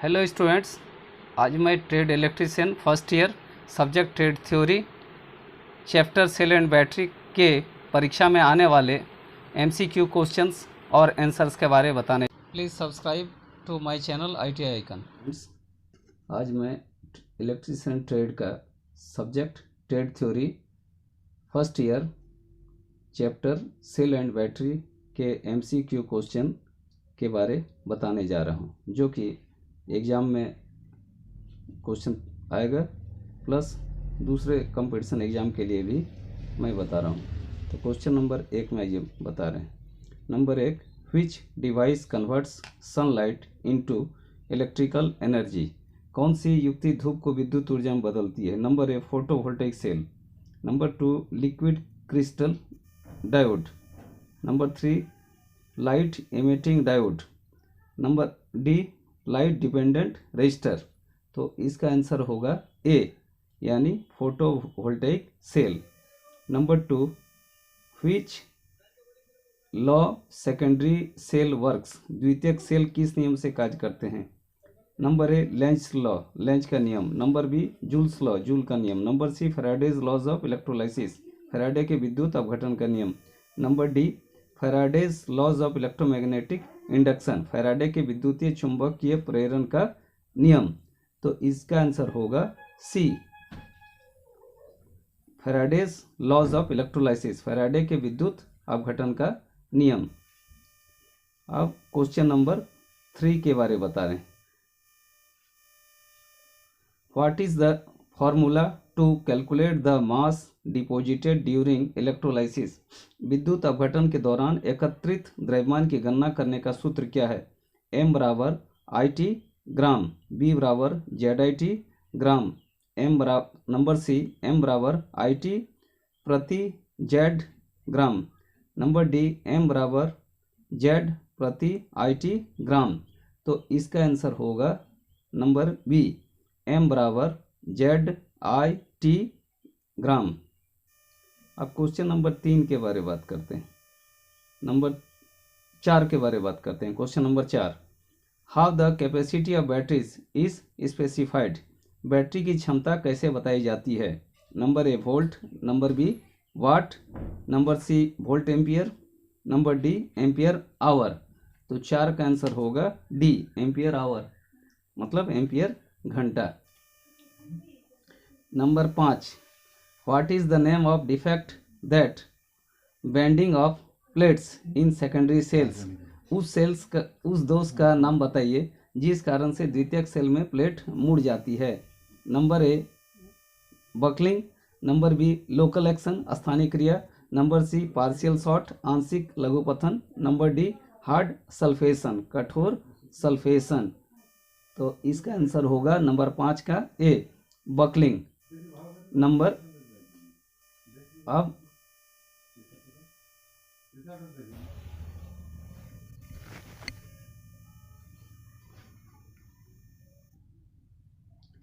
Hello students, आज मैं trade electrician first year subject trade theory chapter cell and battery के परीक्षा में आने वाले एमसीक्यू क्वेश्चंस और आंसर्स के बारे में बताने। Please subscribe to my channel ITI icon. आज मैं इलेक्ट्रीशियन ट्रेड का subject trade theory first year chapter cell and battery के MCQ क्वेश्चन के बारे बताने जा रहा हूँ, जो कि एग्ज़ाम में क्वेश्चन आएगा, प्लस दूसरे कंपटीशन एग्ज़ाम के लिए भी मैं बता रहा हूँ। तो क्वेश्चन नंबर 1 में ये बता रहे हैं। नंबर 1, विच device converts sunlight into electrical energy. कौन सी युक्ति धूप को विद्युत ऊर्जा में बदलती है? Number 1, photovoltaic cell. Number 2, liquid crystal diode. Number 3, light emitting diode. Number D, light dependent resistor. तो इसका आंसर होगा ए, यानी photovoltaic cell. Number 2, which law secondary cell works. द्वितीयक सेल किस नियम से कार्य करते हैं? Number A, Lenz law, Lenz का नियम। Number B, Joule's law, Joule का नियम। Number C, Faraday's laws of electrolysis, Faraday के विद्युत अपघटन का नियम। Number D, Faraday's laws of electromagnetic induction, Faraday के विद्युतीय चुंबकीय प्रेरण का नियम। तो इसका आंसर होगा C, Faraday's laws of electrolysis, Faraday के विद्युत अपघटन का नियम। अब क्वेश्चन नंबर 3 के बारे में बता रहे हैं। What is the formula to calculate the mass deposited during electrolysis. विद्युत अपघटन के दौरान एकत्रित द्रव्यमान की गणना करने का सूत्र क्या है? M बराबर IT ग्राम, B बराबर ZIT ग्राम, नंबर सी, M बराबर IT प्रति Z ग्राम। नंबर डी, M बराबर Z प्रति IT ग्राम। तो इसका आंसर होगा नंबर बी, M बराबर ZIT ग्राम। अब क्वेश्चन नंबर 3 के बारे में बात करते हैं। नंबर 4 के बारे में बात करते हैं। Question number 4, how the capacity of batteries is specified. Battery की क्षमता कैसे बताई जाती है? Number A, volt. Number B, watt. Number C, volt ampere. Number D, ampere hour. तो 4 का आंसर होगा डी, एम्पियर आवर, मतलब एम्पियर घंटा। Number 5, what is the name of defect that bending of plates in secondary cells. उस दोष का नाम बताइए जिस कारण से द्वितीयक सेल में प्लेट मुड़ जाती है। Number A, buckling. Number B, local action, स्थानीय क्रिया। नंबर सी, पार्शियल शॉर्ट, आंशिक लघुपथन। नंबर डी, हार्ड सल्फेशन, कठोर सल्फेशन। तो इसका आंसर होगा नंबर 5 का ए, बकलिंग। अब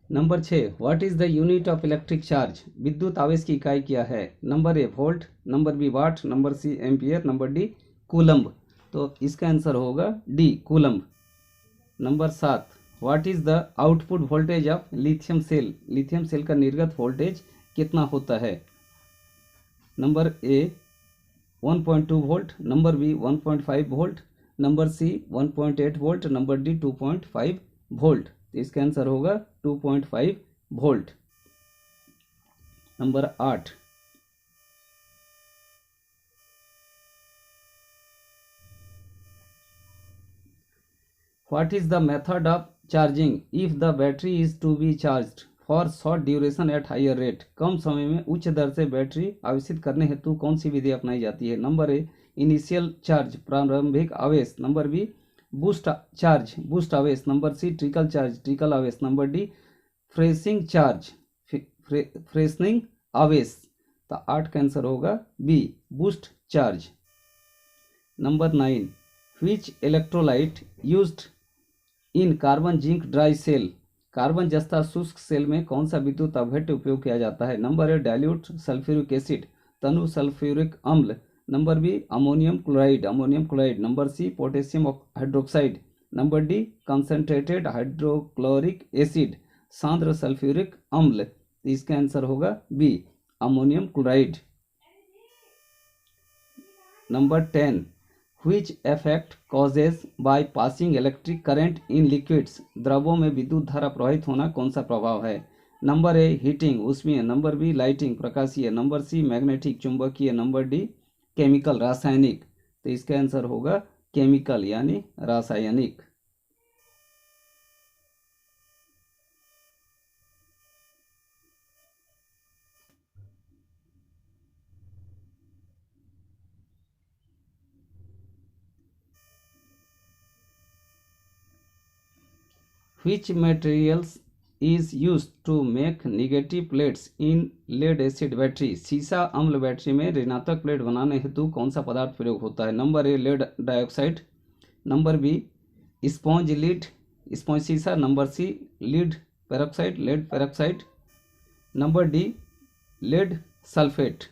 number 6, what is the unit of electric charge. विद्युत आवेश की इकाई क्या है? Number A, volt. Number B, watt. Number C, ampere. Number D, coulomb. तो इसका आंसर होगा D, coulomb. Number 7, what is the output voltage of lithium cell. Lithium cell का निर्गत वोल्टेज कितना होता है? Number A, 1.2 volt. Number B, 1.5 volt. Number C, 1.8 volt. Number D, 2.5 volt. तो इसका आंसर होगा 2.5 volt. Number 8, what is the method of charging if the battery is to be charged for short duration at higher rate. कम समय में उच्च दर से battery आवेशित करने हेतु कौन सी विधि अपनाई जाती है? नंबर ए, इनिशियल चार्ज, प्रारंभिक आवेश। Number B, boost charge, boost आवेश। Number C, trickle charge, trickle आवेश। Number D, freshing charge, freshening आवेश। तो 8 का आंसर होगा B, boost charge. Number 9, which electrolyte used in carbon zinc dry cell. Carbon जस्ता शुष्क सेल में कौन सा विद्युत अपघट्य उपयोग किया जाता है? Number A, dilute sulphuric acid, तनु सल्फ्यूरिक अम्ल। Number B, ammonium chloride, ammonium chloride. Number C, potassium hydroxide. Number D concentrated hydrochloric acid, सांद्र सल्फ्यूरिक अम्ल। तो इसका आंसर होगा B ammonium chloride. Number 10 which effect causes by passing electric current in liquids, द्रवों में विद्युत धारा प्रवाहित होना कौन सा प्रभाव है? नंबर ए हीटिंग उष्मीय, नंबर बी लाइटिंग प्रकाशीय, नंबर सी मैग्नेटिक चुंबकीय, नंबर डी केमिकल रासायनिक। तो इसका आंसर होगा केमिकल यानी रासायनिक। Which materials is used to make negative plates in lead acid battery, सीसा अम्ल बैटरी में ऋणात्मक प्लेट बनाने हेतु कौन सा पदार्थ प्रयोग होता है? Number A lead dioxide, number B sponge lead sponge सीसा, number C lead peroxide lead peroxide, number D lead sulphate.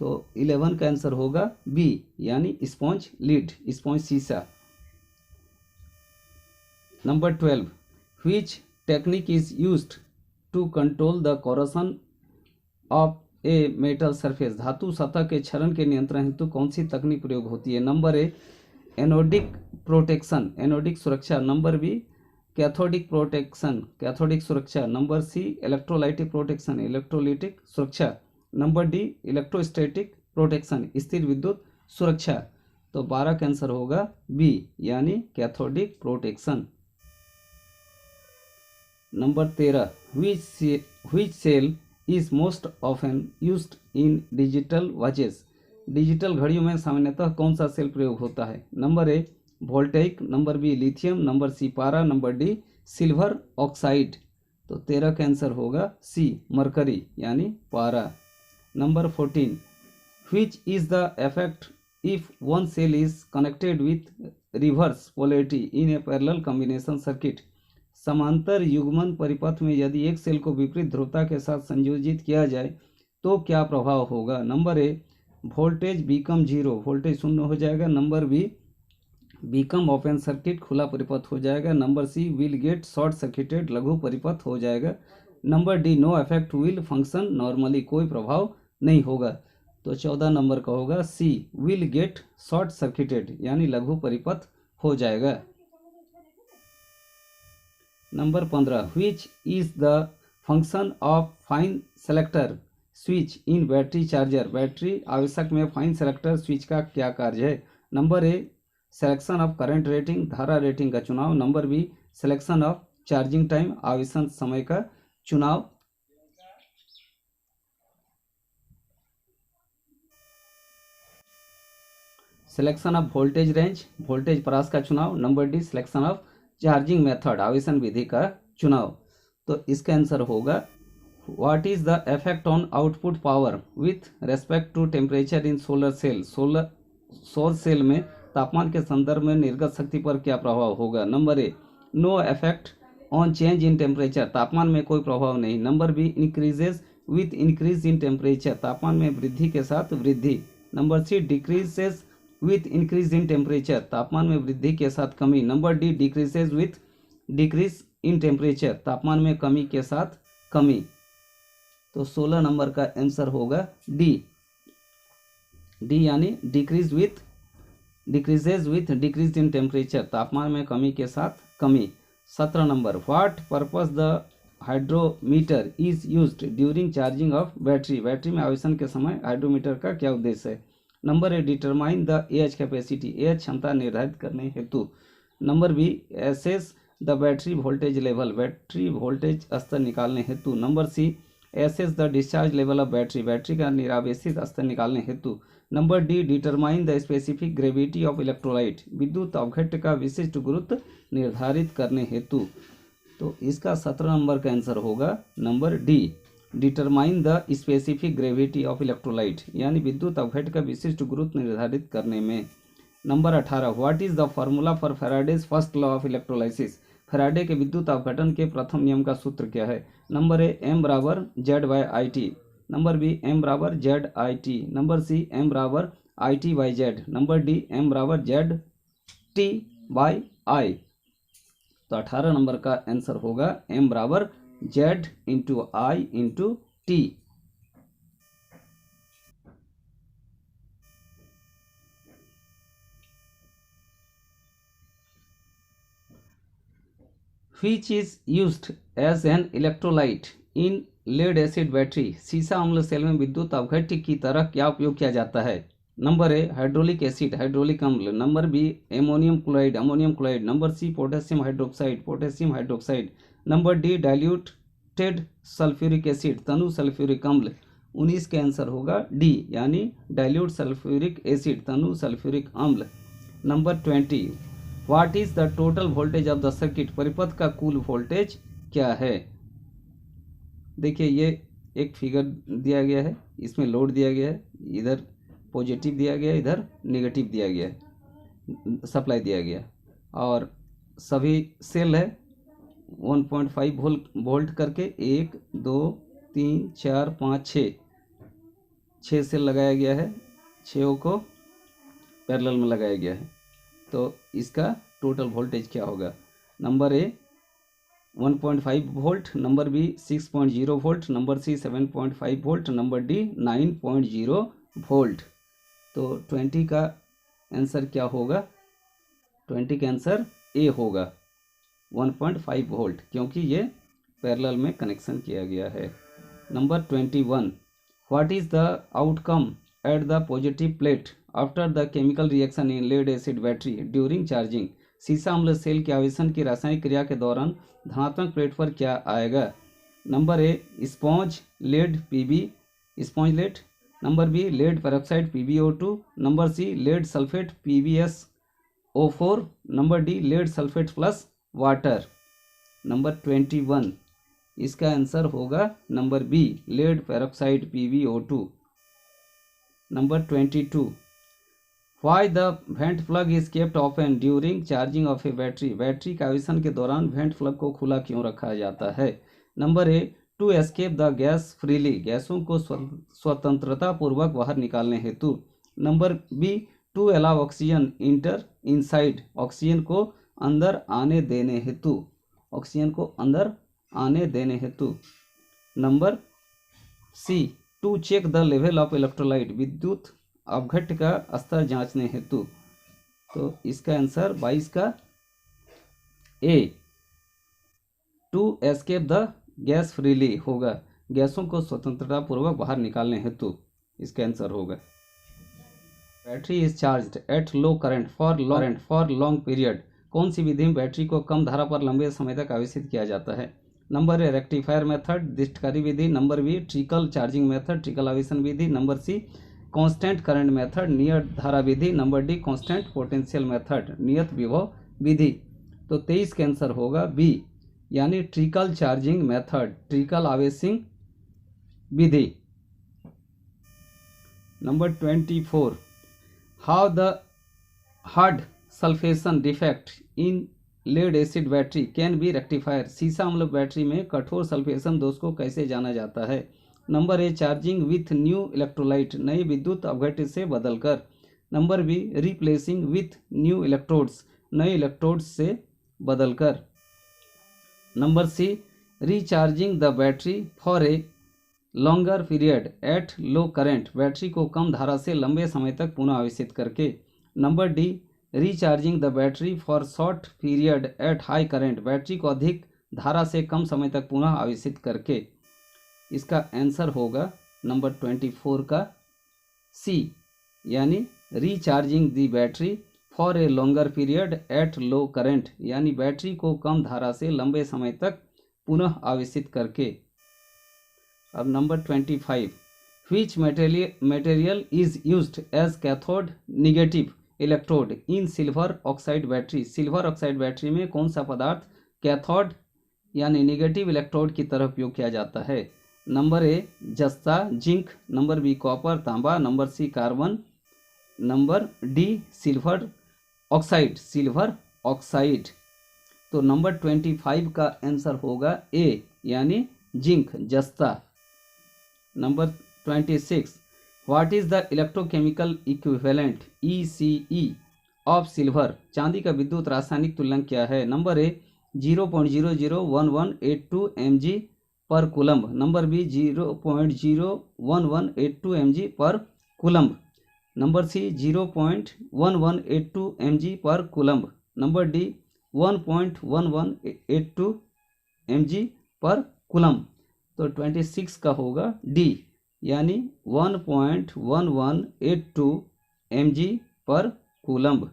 तो 11 का आंसर होगा बी यानी स्पॉन्ज लीड स्पॉन्ज सीसा। Number 12 which technique is used to control the corrosion of a metal surface, धातु सतह के क्षरण के नियंत्रण हेतु कौन सी तकनीक प्रयोग होती है? Number A anodic protection anodic सुरक्षा, number B cathodic protection cathodic सुरक्षा, number C electrolytic protection electrolytic सुरक्षा, नंबर डी इलेक्ट्रोस्टैटिक प्रोटेक्शन स्थिर विद्युत सुरक्षा। तो 12 का आंसर होगा बी यानी cathodic protection. Number 13 which cell is most often used in digital watches, digital घड़ियों में सामान्यतः कौन सा सेल प्रयोग होता है? Number A voltaic, number B lithium, number C पारा, नंबर डी सिल्वर ऑक्साइड। तो 13 का आंसर होगा सी मरकरी यानी पारा। Number 14 which is the effect if one cell is connected with reverse polarity in a parallel combination circuit, समांतर युग्मन परिपथ में यदि एक सेल को विपरीत ध्रुवता के साथ संयोजित किया जाए तो क्या प्रभाव होगा? Number A voltage become zero voltage शून्य हो जाएगा, number B become open circuit खुला परिपथ हो जाएगा, number C will get short circuited लघु परिपथ हो जाएगा, number D no effect will function normally कोई प्रभाव नहीं होगा। तो 14 नंबर का होगा C will get short circuited यानी लघु परिपथ हो जाएगा। Number 15 which is the function of fine selector switch in battery charger, battery आवश्यक में फाइन सेलेक्टर स्विच का क्या कार्य है? Number A selection of current rating धारा रेटिंग का चुनाव, number B selection of charging time आवेशन समय का चुनाव, selection of voltage range voltage परास का चुनाव, number D selection of charging method आवेशन विधि का चुनाव। तो इसका आंसर होगा what is the effect on output power with respect to temperature in solar cell, सौर सेल में तापमान के संदर्भ में निर्गत शक्ति पर क्या प्रभाव होगा? Number A no effect on change in temperature, तापमान में कोई प्रभाव नहीं, number B increases with increase in temperature, तापमान में वृद्धि के साथ वृद्धि, number C decreases with increase in temperature, तापमान में वृद्धि के साथ कमी, number D decreases with decrease in temperature, तापमान में कमी के साथ कमी। तो 16 नंबर का आंसर होगा डी यानी decreases with decrease in temperature, तापमान में कमी के साथ कमी। 17 number what purpose the hydrometer is used during charging of battery, battery में आवेशन के समय हाइड्रोमीटर का क्या उद्देश्य है? Number A determine the H capacity H क्षमता निर्धारित करने हेतु, number B assess the battery voltage level battery voltage स्तर निकालने हेतु, number C assess the discharge level of battery battery का निरावेशित स्तर निकालने हेतु, number D determine the specific gravity of electrolyte विद्युत अवघट्य का विशिष्ट गुरुत्व निर्धारित करने हेतु। तो इसका 17 नंबर का आंसर होगा number D determine the specific gravity of electrolyte यानी विद्युत अवघट्य का विशिष्ट गुरुत्व निर्धारित करने में। Number 18 what is the formula for Faraday's first law of electrolysis, Faraday के विद्युत अपघटन के प्रथम नियम का सूत्र क्या है? नंबर ए एम बराबर Z by I T, number B M बराबर Z I T, number C M बराबर IT/Z, नंबर डी M बराबर ZT/I। तो 18 नंबर का आंसर होगा M बराबर Z/I/T। Which is used as an electrolyte in lead acid battery? सीसा अम्ल cell में विद्युत अवघट्य की तरह क्या उपयोग किया जाता है? Number A hydraulic acid hydraulic अम्ल, number B ammonium chloride, number C potassium hydroxide, number D diluted sulphuric acid तनु सल्फ्यूरिक अम्ल। 19 का आंसर होगा डी यानी डाइल्यूट सल्फ्यूरिक एसिड तनु सल्फ्यूरिक अम्ल। Number 20, what is the total voltage of the circuit? परिपथ का कुल वोल्टेज क्या है? देखिए ये एक फिगर दिया गया है, इसमें लोड दिया गया है, इधर पॉजिटिव दिया गया है, इधर नेगेटिव दिया गया है, सप्लाई दिया गया, और सभी सेल है 1.5 वोल्ट करके 1 2 3 4 5 6 सेल लगाया गया है, 6 को पैरेलल में लगाया गया है। तो इसका टोटल वोल्टेज क्या होगा? Number A 1.5 volt, number B 6.0 volt, number C 7.5 volt, number D 9.0 volt. तो 20 का आंसर क्या होगा? 20 का आंसर ए होगा 1.5 वोल्ट, क्योंकि ये पैरेलल में कनेक्शन किया गया है। Number 21, what is the outcome at the positive plate after the chemical reaction in lead acid battery during charging? सीसा अम्ल सेल के आवेशन की रासायनिक क्रिया के दौरान धनात्मक प्लेट पर क्या आएगा? Number A sponge lead PB sponge lead, number B lead peroxide PbO2, number C lead sulphate PbSO4, number D lead sulphate plus water. Number 21 इसका आंसर होगा number B lead peroxide PbO2। Number 22, why the vent plug is kept open during charging of a battery? Battery के आवेशन के दौरान went plug को खुला क्यों रखा जाता है? Number A to escape the gas freely, गैसों को स्वतंत्रता पूर्वक बाहर निकालने हेतु, number B to allow oxygen enter inside, oxygen को अंदर आने देने हेतु, ऑक्सीजन को अंदर आने देने हेतु, number C to check the level of electrolyte, विद्युत अवघट्य का स्तर जांचने हेतु। तो इसका आंसर 22 का A to escape the gas freely होगा, गैसों को स्वतंत्रता पूर्वक बाहर निकालने हेतु इसका आंसर होगा। Battery is charged eight low current for long period, कौन सी विधि में बैटरी को कम धारा पर लंबे समय तक आवेशित किया जाता है? नंबर ए रेक्टिफायर मेथड दिष्टकारी विधि, number B trickle charging method trickle आवेशन विधि, number C constant current method नियत धारा विधि, number D constant potential method नियत विभव विधि। तो 23 का आंसर होगा बी यानी ट्रिकल चार्जिंग मेथड ट्रिकल आवेशिंग विधि। Number 24, how the hard sulphation defect in lead acid battery can be rectifier, सीसा अम्ल बैटरी में कठोर सल्फेशन दोष को कैसे जाना जाता है? Number A charging with new electrolyte, नए विद्युत अवघट्य से बदलकर, number B replacing with new electrodes, नए इलेक्ट्रोड्स से बदलकर, number C recharging the battery for a longer period at low current, battery को कम धारा से लंबे समय तक पुनः आवेशित करके, number D recharging the battery for short period at high current, battery को अधिक धारा से कम समय तक पुनः आवेशित करके। इसका आंसर होगा नंबर 24 का सी यानी recharging the battery for a longer period at low current, यानी बैटरी को कम धारा से लंबे समय तक पुनः आवेशित करके। अब number 25, which material is used as cathode negative electrode in silver oxide battery, silver oxide battery में कौन सा पदार्थ कैथोड यानी निगेटिव इलेक्ट्रोड की तरह उपयोग किया जाता है? नंबर ए जस्ता जिंक, नंबर बी कॉपर तांबा, number C carbon, number D silver oxide. तो नंबर 25 का आंसर होगा ए यानी जिंक जस्ता। Number 26, what is the electrochemical equivalent ECE of silver, चांदी का विद्युत रासायनिक तुल्यांक क्या है? Number A 0.001182 mg per coulomb, number B 0.01182 mg per coulomb, number C 0.1182 mg per coulomb, number D 1.1182 mg per coulomb. तो 26 का होगा डी, यानी 1.1182 mg per coulomb.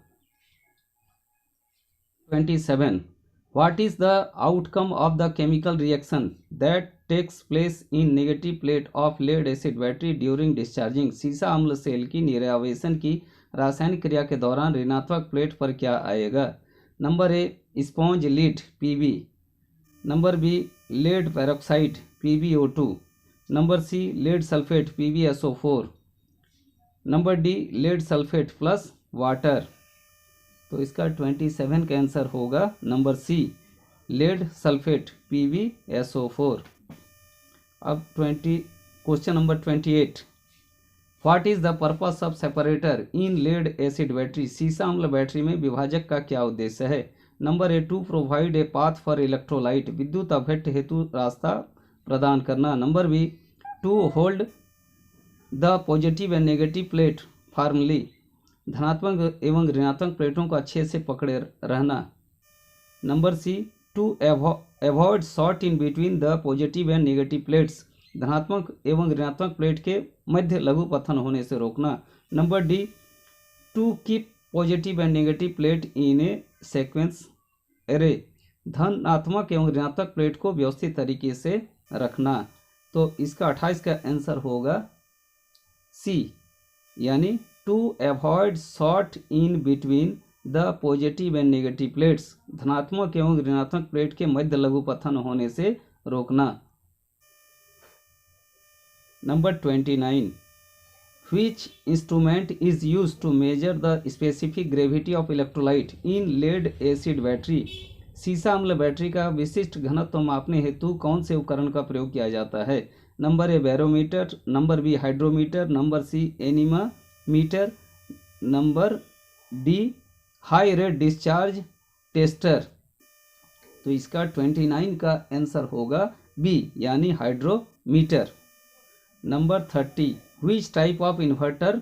27. What is the outcome of the chemical reaction that takes place in negative plate of lead acid battery during discharging? सीसा अम्ल cell की निरावेशन की रासायनिक क्रिया के दौरान ऋणात्मक प्लेट पर क्या आएगा? Number A sponge lead Pb, number B lead peroxide PbO2, number C lead sulphate PbSO4, number D lead sulphate plus water. तो इसका 27 का आंसर होगा number C lead sulphate PbSO4। अब question number 28, what is the purpose of separator in lead acid battery, सीसा अम्ल battery में विभाजक का क्या उद्देश्य है? Number A to provide a path for electrolyte, विद्युत अपघट्य हेतु रास्ता प्रदान करना, number B to hold the positive and negative plate firmly, धनात्मक एवं ऋणात्मक प्लेटों को अच्छे से पकड़े रहना, number C to avoid short in between the positive and negative plates, धनात्मक एवं ऋणात्मक प्लेट के मध्य लघु पतन होने से रोकना, number D to keep positive and negative plate in a sequence array, धनात्मक एवं ऋणात्मक प्लेट को व्यवस्थित तरीके से रखना। तो इसका 28 का आंसर होगा सी, यानी to avoid short in between the positive and negative plates, धनात्मक एवं ऋणात्मक प्लेट के मध्य लघु पतन होने से रोकना। Number 29, which instrument is used to measure the specific gravity of electrolyte in lead acid battery, सीसा अम्ल बैटरी का विशिष्ट घनत्व मापने हेतु कौन से उपकरण का प्रयोग किया जाता है? Number A barometer, number B hydrometer, number C anemometer, number D high rate discharge tester. तो इसका 29 का आंसर होगा बी, यानी hydrometer. Number 30, which type of inverter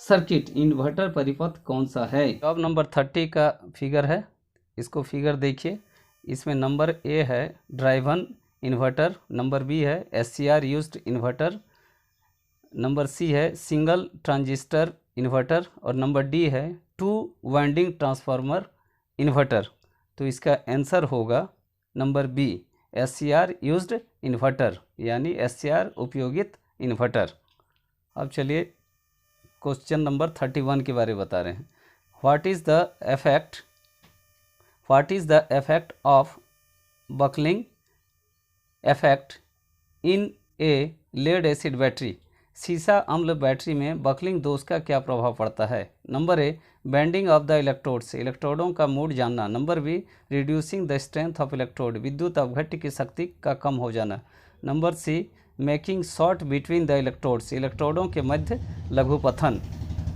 circuit, inverter परिपथ कौन सा है? अब नंबर 30 का फिगर है, इसको फिगर देखिए। इसमें नंबर ए है ड्राइवन इन्वर्टर, नंबर बी है SCR used inverter, number C है सिंगल ट्रांजिस्टर इन्वर्टर और नंबर डी है टू वाइंडिंग ट्रांसफार्मर इन्वर्टर। तो इसका आंसर होगा number B SCR used inverter, यानी SCR उपयोगित इन्वर्टर। अब चलिए क्वेश्चन नंबर 31 के बारे में बता रहे हैं। What is the effect of buckling effect in a lead acid battery, सीसा अम्ल बैटरी में बकलिंग दोष का क्या प्रभाव पड़ता है? Number A bending of the electrodes, इलेक्ट्रोडों का मूड जानना, number B reducing the strength of electrode, विद्युत अपघट्य की शक्ति का कम हो जाना, number C making short between the electrodes, इलेक्ट्रोडों के मध्य लघुपथन,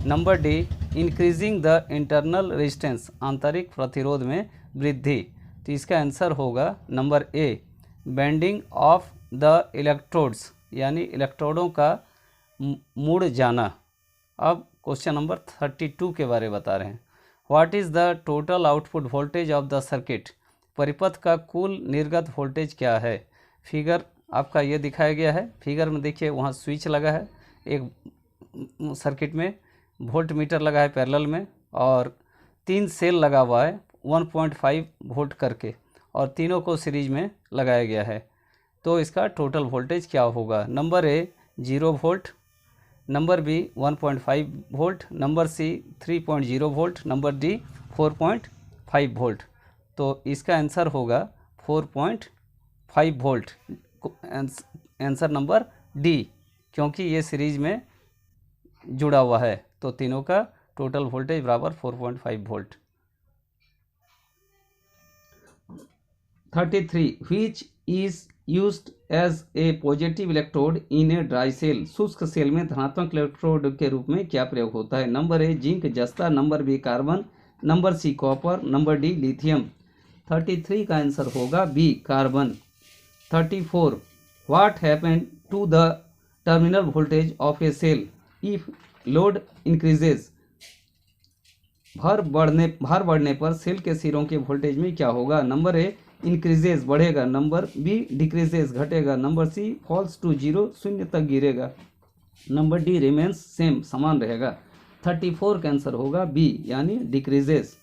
number D increasing the internal resistance, आंतरिक प्रतिरोध में वृद्धि। तो इसका आंसर होगा number A bending of the electrodes, यानी इलेक्ट्रोडों का मुड़ जाना। अब क्वेश्चन नंबर 32 के बारे में बता रहे हैं। What is the total output voltage of the circuit, परिपथ का कुल निर्गत वोल्टेज क्या है? फिगर आपका ये दिखाया गया है। फिगर में देखिए वहाँ स्विच लगा है, एक सर्किट में वोल्ट मीटर लगा है पैरेलल में और 3 सेल लगा हुआ है 1.5 वोल्ट करके और तीनों को सीरीज में लगाया गया है। तो इसका टोटल वोल्टेज क्या होगा? Number A 0 volt, number B 1.5 volt, number C 3.0 volt, number D 4.5 volt. तो इसका आंसर होगा 4.5 वोल्ट, आंसर नंबर डी, क्योंकि ये सीरीज में जुड़ा हुआ है। तो तीनों का टोटल वोल्टेज बराबर 4.5 volt. 33, which is used as a positive electrode in a dry cell, शुष्क सेल में धनात्मक इलेक्ट्रोड के रूप में क्या प्रयोग होता है? नंबर ए जिंक जस्ता, number B carbon, number C copper, number D lithium. 33 का आंसर होगा B carbon. 34 what happen to the terminal voltage of a cell if load increases, भार बढ़ने पर सेल के सिरों के वोल्टेज में क्या होगा? नंबर ए इंक्रीजेज बढ़ेगा, नंबर बी डिक्रीजेज घटेगा, number C falls to zero शून्य तक गिरेगा, नंबर डी रिमेन्स सेम समान रहेगा। 34 का आंसर होगा बी यानी decreases.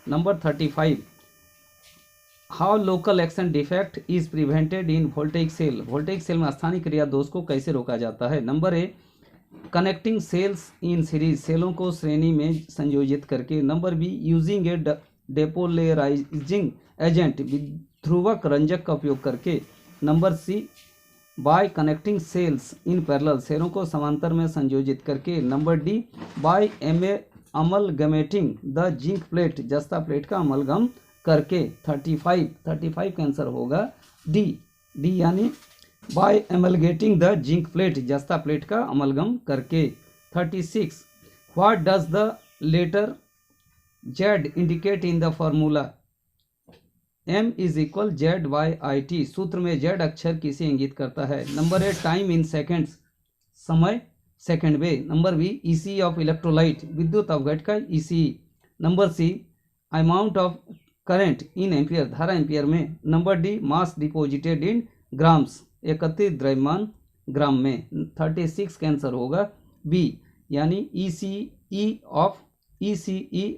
Number 35 how local action defect is prevented in voltaic cell, voltaic cell में स्थानिक क्रिया दोष को कैसे रोका जाता है? Number A connecting cells in series, सेलों को श्रेणी में संयोजित करके, number B using a depolarising agent, विध्रुवक रंजक का उपयोग करके, number C by connecting cells in parallel, सेलों को समांतर में संयोजित करके, number D by amalgamating the zinc plate, जस्ता प्लेट का अमलगम करके। 35 का आंसर होगा डी यानी by amalgamating the zinc plate, जस्ता प्लेट का अमलगम करके। 36 what does the letter Z indicate in the formula? m is equal Z by I T, सूत्र में जेड अक्षर किसे इंगित करता है? Number A time in seconds, समय सेकंड में, number B EC of electrolyte, विद्युत अवघट का EC, number C amount of current in ampere, धारा एम्पियर में, number D mass deposited in grams, एकत्रित द्रव्यमान ग्राम में। 36 का आंसर होगा बी यानी ईसीई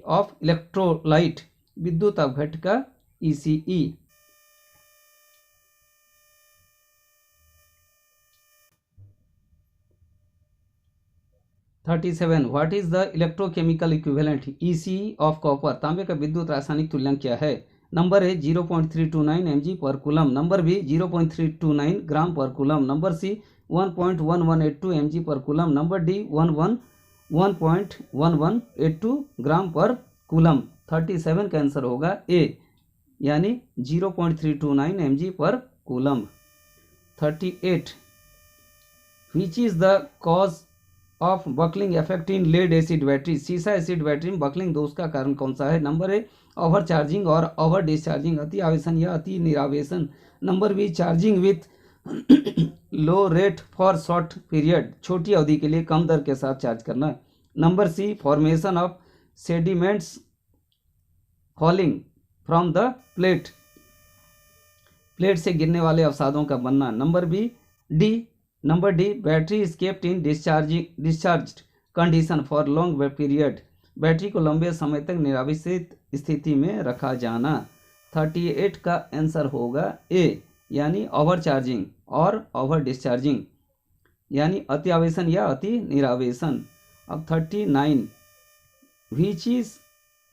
ऑफ इलेक्ट्रोलाइट, विद्युत अवघट का ECE. 37 what is the electrochemical equivalent ECE of copper, तांबे का विद्युत रासायनिक तुल्यांक क्या है? नंबर ए 0.329 mg पर कूलम, नंबर बी 0.329 ग्राम पर कूलम, नंबर सी 1.1182 mg पर कूलम, नंबर डी 1.1182 ग्राम पर कूलम। 37 का आंसर होगा ए यानी 0.329 mg पर coulomb. 38 which is the cause of buckling effect in lead acid battery, सीसा एसिड बैटरी में बकलिंग दोष का कारण कौन सा है? नंबर ए ओवर चार्जिंग और ओवर डिस्चार्जिंग, अति आवेशन या अति निरावेशन, number B charging with low rate for short period, छोटी अवधि के लिए कम दर के साथ चार्ज करना, number C formation of sediments falling from the plate, plate से गिरने वाले अवसादों का बनना, number D battery is kept in discharged condition for long period, battery को लंबे समय तक निरावेशित स्थिति में रखा जाना। 38 का आंसर होगा ए यानी ओवर चार्जिंग और ओवर डिस्चार्जिंग यानी अति आवेशन या अति निरावेशन। अब 39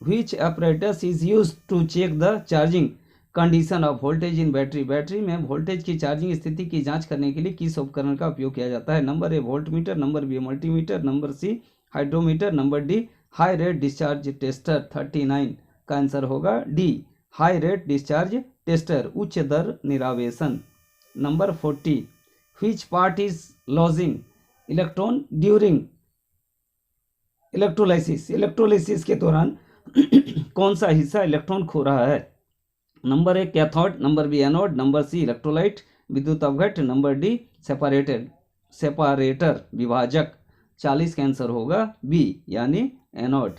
which apparatus is used to check the charging condition of voltage in battery, battery में वोल्टेज की चार्जिंग स्थिति की जांच करने के लिए किस उपकरण का उपयोग किया जाता है? Number A voltmeter, number B multimeter, number C hydrometer, number D high rate discharge tester. 39 का आंसर होगा D high rate discharge tester, उच्च दर निरावेशन। Number 40 which part is losing electron during electrolysis, electrolysis के दौरान कौन सा हिस्सा इलेक्ट्रॉन खो रहा है? Number A cathode, number B anode, number C electrolyte विद्युत अवघट, नंबर डी सेपरेटर विभाजक। 40 का आंसर होगा बी यानी एनोड।